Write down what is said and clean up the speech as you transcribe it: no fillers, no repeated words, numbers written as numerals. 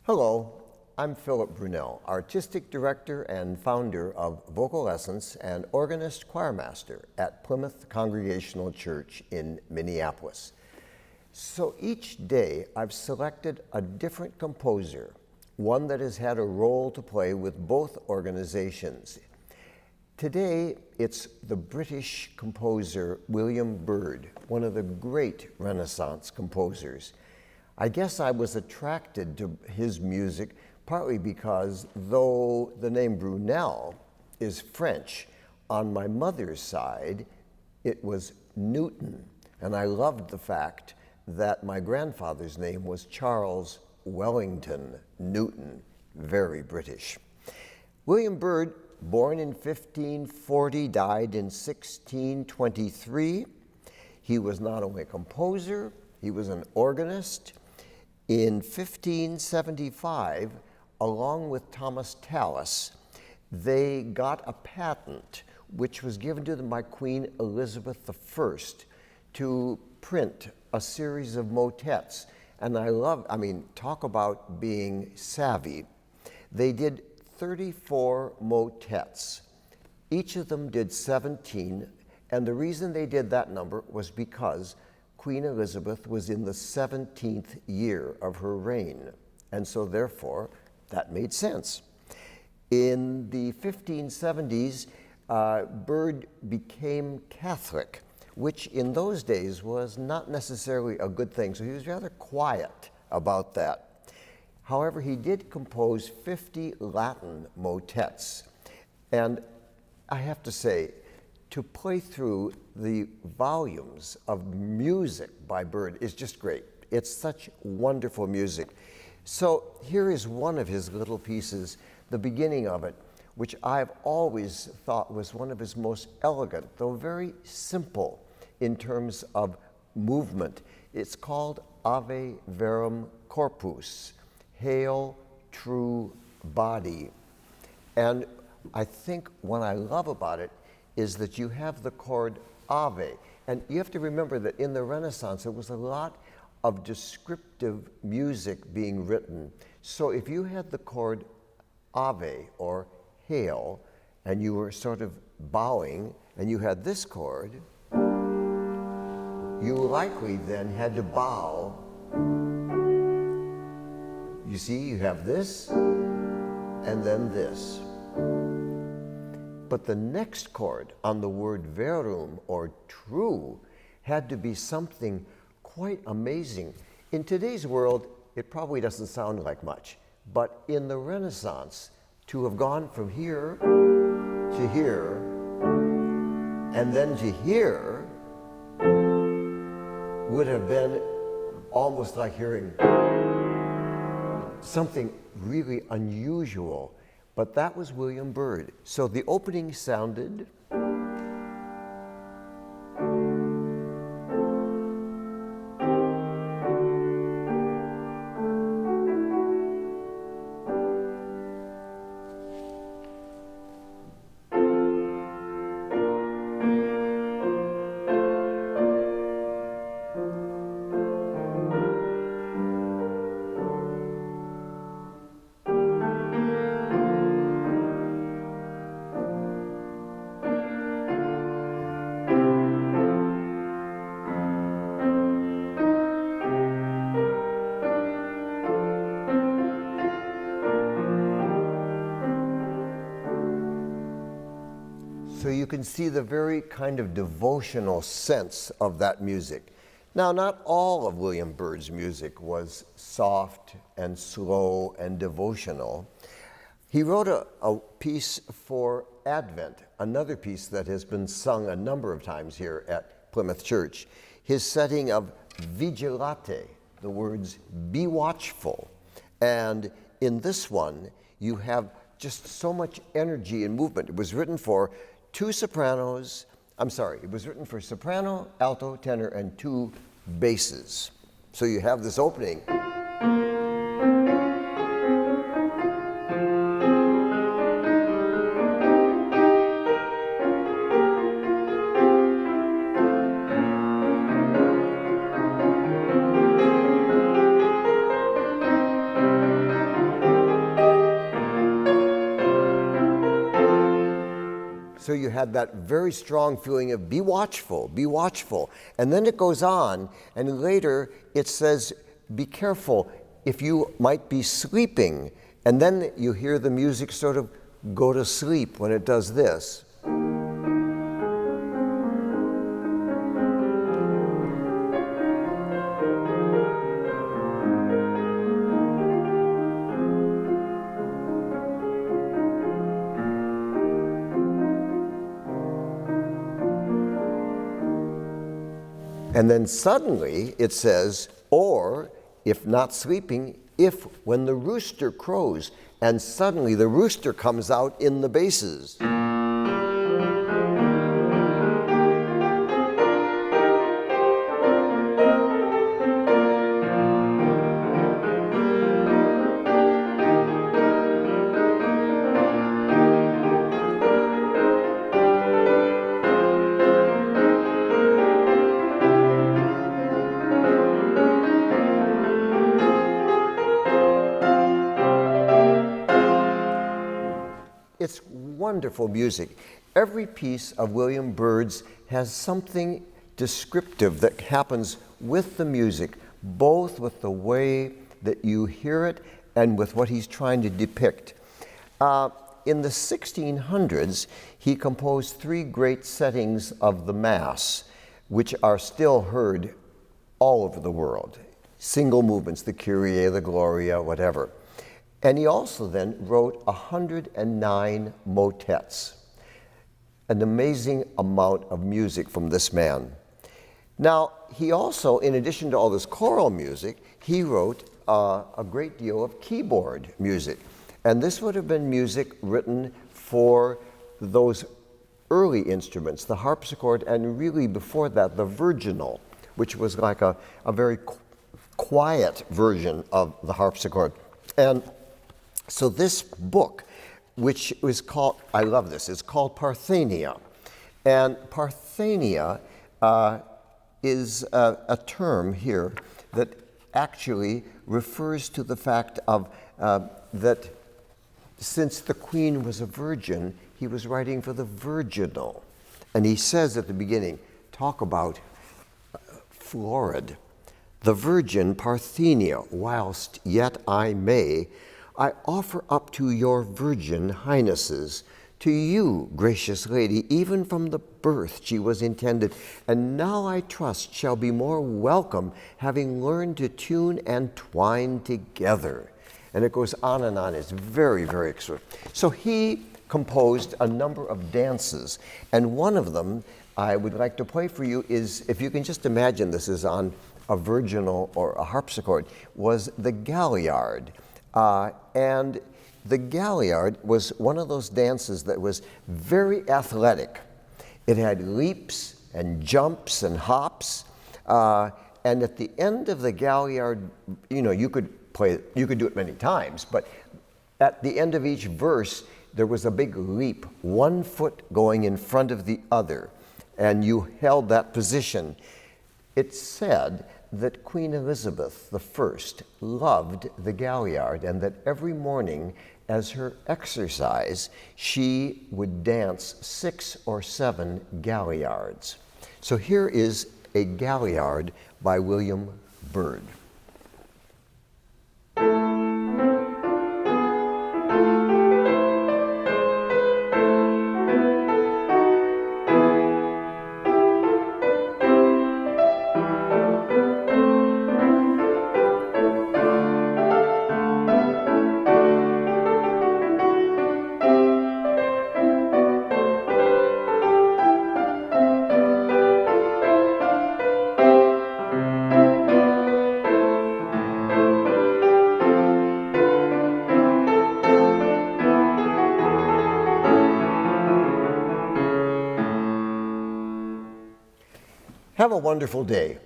Hello, I'm Philip Brunelle, Artistic Director and founder of Vocal Lessons and organist choirmaster at Plymouth Congregational Church in Minneapolis. So each day I've selected a different composer, one that has had a role to play with both organizations. Today it's the British composer William Byrd, one of the great Renaissance composers. I guess I was attracted to his music partly because though the name Brunelle is French, on my mother's side it was Newton, and I loved the fact that my grandfather's name was Charles Wellington Newton, very British. William Byrd, born in 1540, died in 1623. He was not only a composer, he was an organist. In 1575, along with Thomas Tallis, they got a patent which was given to them by Queen Elizabeth I to print a series of motets. And talk about being savvy. They did 34 motets. Each of them did 17, and the reason they did that number was because Queen Elizabeth was in the 17th year of her reign, and so therefore that made sense. In the 1570s, Byrd became Catholic, which in those days was not necessarily a good thing, so he was rather quiet about that. However, he did compose 50 Latin motets, and I have to say, to play through the volumes of music by Byrd is just great. It's such wonderful music. So here is one of his little pieces, the beginning of it, which I've always thought was one of his most elegant, though very simple in terms of movement. It's called Ave Verum Corpus, Hail True Body. And I think what I love about it is that you have the chord Ave. And you have to remember that in the Renaissance, there was a lot of descriptive music being written. So if you had the chord Ave or Hail, and you were sort of bowing, and you had this chord, you likely then had to bow. You see, you have this, and then this. But the next chord on the word verum, or true, had to be something quite amazing. In today's world, it probably doesn't sound like much, but in the Renaissance, to have gone from here to here, and then to here, would have been almost like hearing something really unusual. But that was William Byrd. So the opening sounded. So you can see the very kind of devotional sense of that music. Now, not all of William Byrd's music was soft and slow and devotional. He wrote a piece for Advent, another piece that has been sung a number of times here at Plymouth Church. His setting of Vigilate, the words, be watchful. And in this one, you have just so much energy and movement. It was written for it was written for soprano, alto, tenor, and 2 basses. So you have this opening. So you had that very strong feeling of be watchful, be watchful. And then it goes on, and later it says, be careful if you might be sleeping. And then you hear the music sort of go to sleep when it does this. And then suddenly it says, or if not sleeping, if when the rooster crows, and suddenly the rooster comes out in the basses. It's wonderful music. Every piece of William Byrd's has something descriptive that happens with the music, both with the way that you hear it and with what he's trying to depict. In the 1600s, he composed 3 great settings of the Mass, which are still heard all over the world. Single movements, the Kyrie, the Gloria, whatever. And he also then wrote 109 motets, an amazing amount of music from this man. Now, he also, in addition to all this choral music, he wrote a great deal of keyboard music. And this would have been music written for those early instruments, the harpsichord, and really before that, the virginal, which was like a very quiet version of the harpsichord. And so this book, which is called, I love this, it's called Parthenia. And Parthenia is a term here that actually refers to the fact of that since the queen was a virgin, he was writing for the virginal. And he says at the beginning, talk about florid. The virgin Parthenia, whilst yet I may, I offer up to your virgin highnesses, to you, gracious lady, even from the birth she was intended, and now I trust shall be more welcome, having learned to tune and twine together. And it goes on and on. It's very, very extraordinary. So he composed a number of dances, and one of them I would like to play for you is, if you can just imagine this is on a virginal or a harpsichord, was the Galliard. And the Galliard was one of those dances that was very athletic. It had leaps and jumps and hops. And at the end of the Galliard, you could do it many times, but at the end of each verse, there was a big leap, 1 foot going in front of the other, and you held that position. It's said that Queen Elizabeth I loved the Galliard, and that every morning as her exercise, she would dance 6 or 7 Galliards. So here is a Galliard by William Byrd. Have a wonderful day.